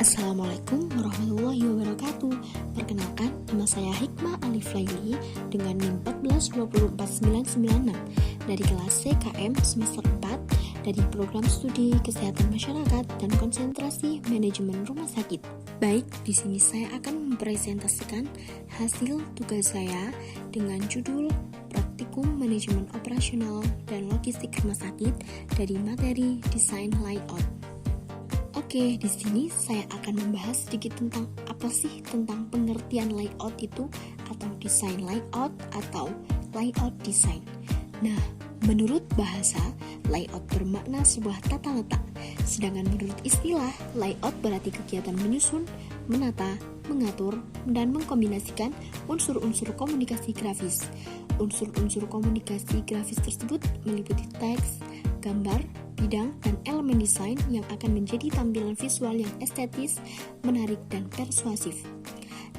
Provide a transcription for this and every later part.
Assalamualaikum warahmatullahi wabarakatuh. Perkenalkan, nama saya Hikmah Alif Laili dengan NIM 1424996 dari kelas CKM semester 4 dari program studi Kesehatan Masyarakat dan Konsentrasi Manajemen Rumah Sakit. Baik, di sini saya akan mempresentasikan hasil tugas saya dengan judul Praktikum Manajemen Operasional dan Logistik Rumah Sakit dari materi Desain Layout. Oke, di sini saya akan membahas sedikit tentang apa sih tentang pengertian layout itu atau desain layout atau layout design. Nah, menurut bahasa, layout bermakna sebuah tata letak, sedangkan menurut istilah, layout berarti kegiatan menyusun, menata, mengatur, dan mengkombinasikan unsur-unsur komunikasi grafis. Unsur-unsur komunikasi grafis tersebut meliputi teks, gambar, bidang, dan elemen desain yang akan menjadi tampilan visual yang estetis, menarik, dan persuasif.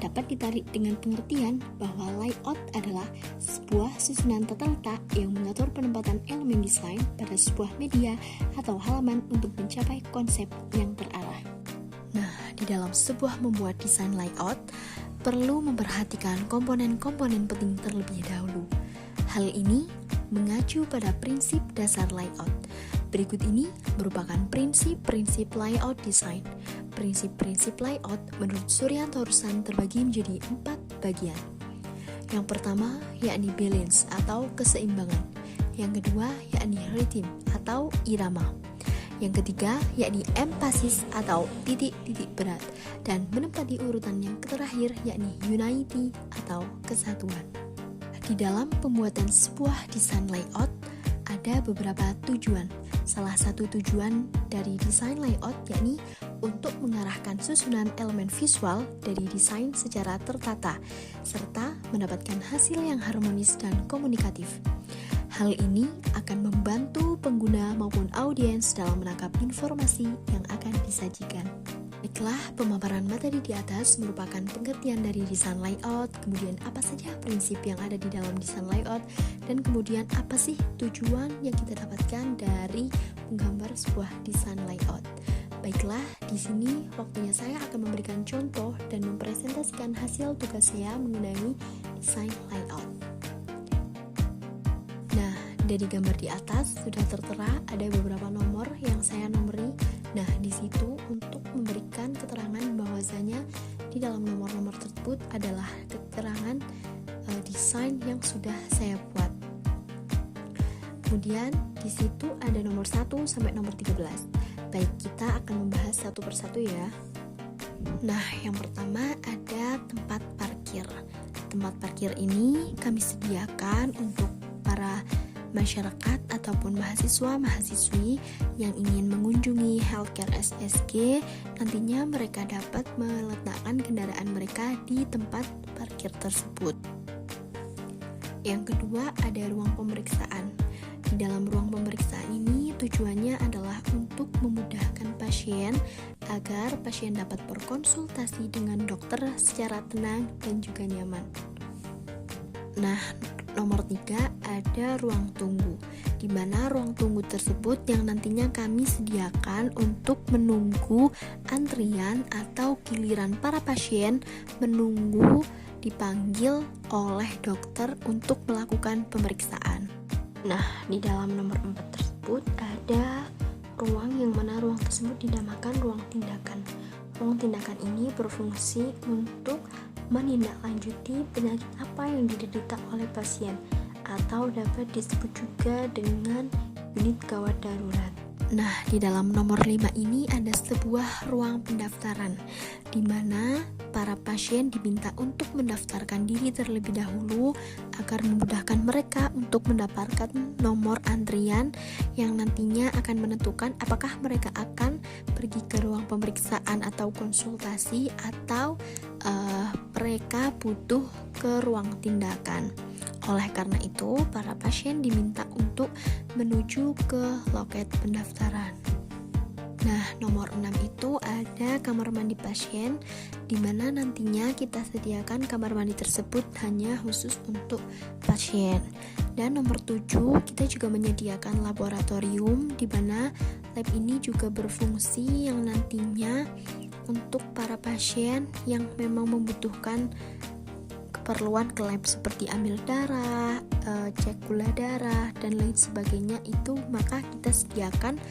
Dapat ditarik dengan pengertian bahwa layout adalah sebuah susunan tata letak yang mengatur penempatan elemen desain pada sebuah media atau halaman untuk mencapai konsep yang terarah. Nah, di dalam sebuah membuat desain layout, perlu memperhatikan komponen-komponen penting terlebih dahulu. Hal ini mengacu pada prinsip dasar layout. Berikut ini merupakan prinsip-prinsip layout design. Prinsip-prinsip layout menurut Suryanto Ruslan terbagi menjadi 4 bagian. Yang pertama yakni balance atau keseimbangan. Yang kedua yakni rhythm atau irama. Yang ketiga yakni emphasis atau titik-titik berat. Dan menempati urutan yang terakhir yakni unity atau kesatuan. Di dalam pembuatan sebuah desain layout, ada beberapa tujuan. Salah satu tujuan dari desain layout yakni untuk mengarahkan susunan elemen visual dari desain secara tertata, serta mendapatkan hasil yang harmonis dan komunikatif. Hal ini akan membantu pengguna maupun audiens dalam menangkap informasi yang akan disajikan. Baiklah, pemaparan materi di atas merupakan pengertian dari desain layout, kemudian apa saja prinsip yang ada di dalam desain layout, dan kemudian apa sih tujuan yang kita dapatkan dari menggambar sebuah desain layout. Baiklah, di sini waktunya saya akan memberikan contoh dan mempresentasikan hasil tugas saya mengenai desain layout. Nah, dari gambar di atas sudah tertera ada beberapa nomor yang saya nomori. Nah, di situ untuk memberikan keterangan bahwasanya di dalam nomor-nomor tersebut adalah keterangan desain yang sudah saya buat. Kemudian di situ ada nomor 1 sampai nomor 13. Baik, kita akan membahas satu persatu ya. Nah, yang pertama ada tempat parkir. Tempat parkir ini kami sediakan untuk para masyarakat ataupun mahasiswa-mahasiswi yang ingin mengunjungi healthcare SSG, nantinya mereka dapat meletakkan kendaraan mereka di tempat parkir tersebut. Yang kedua ada ruang pemeriksaan. Di dalam ruang pemeriksaan ini tujuannya adalah untuk memudahkan pasien agar pasien dapat berkonsultasi dengan dokter secara tenang dan juga nyaman. Nah, nomor 3 ada ruang tunggu, di mana ruang tunggu tersebut yang nantinya kami sediakan untuk menunggu antrian atau giliran para pasien menunggu dipanggil oleh dokter untuk melakukan pemeriksaan. Nah, di dalam nomor 4 tersebut ada ruang yang mana ruang tersebut dinamakan ruang tindakan. Ruang tindakan ini berfungsi untuk menindaklanjuti penyakit apa yang diderita oleh pasien atau dapat disebut juga dengan unit gawat darurat. Nah, di dalam nomor 5 ini ada sebuah ruang pendaftaran di mana para pasien diminta untuk mendaftarkan diri terlebih dahulu agar memudahkan mereka untuk mendapatkan nomor antrian yang nantinya akan menentukan apakah mereka akan pergi ke ruang pemeriksaan atau konsultasi atau mereka butuh ke ruang tindakan. Oleh karena itu, para pasien diminta untuk menuju ke loket pendaftaran. Nah, nomor 6 itu ada kamar mandi pasien, di mana nantinya kita sediakan kamar mandi tersebut hanya khusus untuk pasien. Dan nomor 7, kita juga menyediakan laboratorium, di mana lab ini juga berfungsi yang nantinya untuk para pasien yang memang membutuhkan keperluan ke lab seperti ambil darah, cek gula darah, dan lain sebagainya itu, maka kita sediakan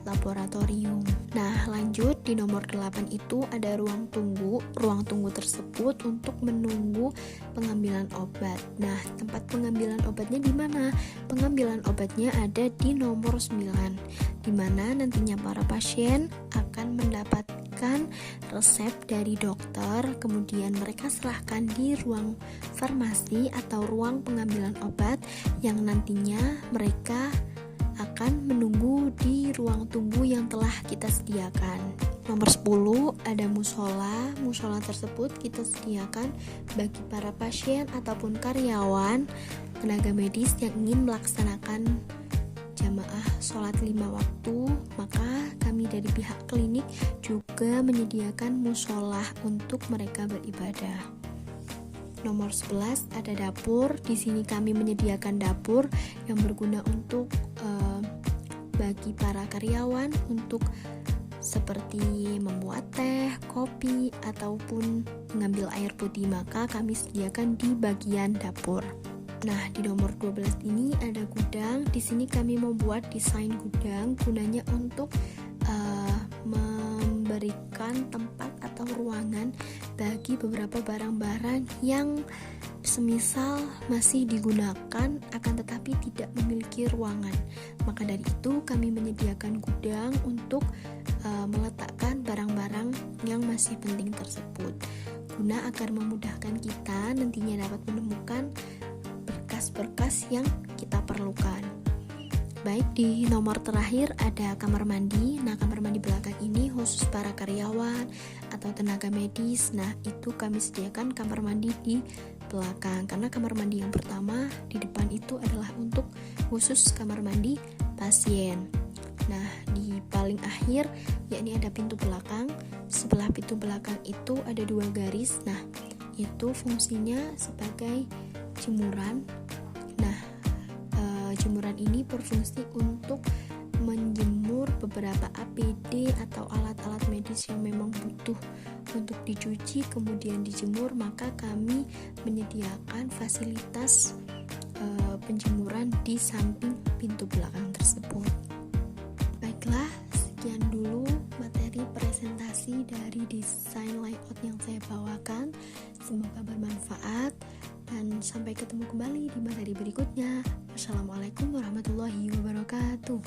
laboratorium. Nah, lanjut di nomor 8 itu ada ruang tunggu. Ruang tunggu tersebut untuk menunggu pengambilan obat. Nah, tempat pengambilan obatnya di mana? Pengambilan obatnya ada di nomor 9, di mana nantinya para pasien akan mendapatkan resep dari dokter, kemudian mereka serahkan di ruang farmasi atau ruang pengambilan obat yang nantinya mereka akan menunggu di ruang tunggu yang telah kita sediakan. Nomor 10 ada musola. Musola tersebut kita sediakan bagi para pasien ataupun karyawan tenaga medis yang ingin melaksanakan jamaah sholat 5 waktu, maka kami dari pihak klinik juga menyediakan musola untuk mereka beribadah. Nomor 11 ada dapur. Di sini kami menyediakan dapur yang berguna untuk bagi para karyawan untuk seperti membuat teh, kopi, ataupun mengambil air putih, maka kami sediakan di bagian dapur. Nah, di nomor 12 ini ada gudang. Di sini kami membuat desain gudang gunanya untuk memberikan tempat atau ruangan bagi beberapa barang-barang yang semisal masih digunakan akan tetapi tidak memiliki ruangan. Maka dari itu kami menyediakan gudang untuk meletakkan barang-barang yang masih penting tersebut, guna agar memudahkan kita nantinya dapat menemukan berkas-berkas yang kita perlukan. Baik, di nomor terakhir ada kamar mandi. Nah, kamar mandi belakang ini khusus para karyawan atau tenaga medis. Nah, itu kami sediakan kamar mandi di belakang, karena kamar mandi yang pertama di depan itu adalah untuk khusus kamar mandi pasien. Nah, di paling akhir yakni ada pintu belakang. Sebelah pintu belakang itu ada 2 garis. Nah, itu fungsinya sebagai jemuran. Jemuran ini berfungsi untuk menjemur beberapa APD atau alat-alat medis yang memang butuh untuk dicuci kemudian dijemur, maka kami menyediakan fasilitas penjemuran di samping pintu belakang tersebut. Baiklah, sekian dulu materi presentasi dari desain layout yang saya bawakan. Semoga bermanfaat dan sampai ketemu kembali di materi berikutnya. Wassalamualaikum warahmatullahi wabarakatuh.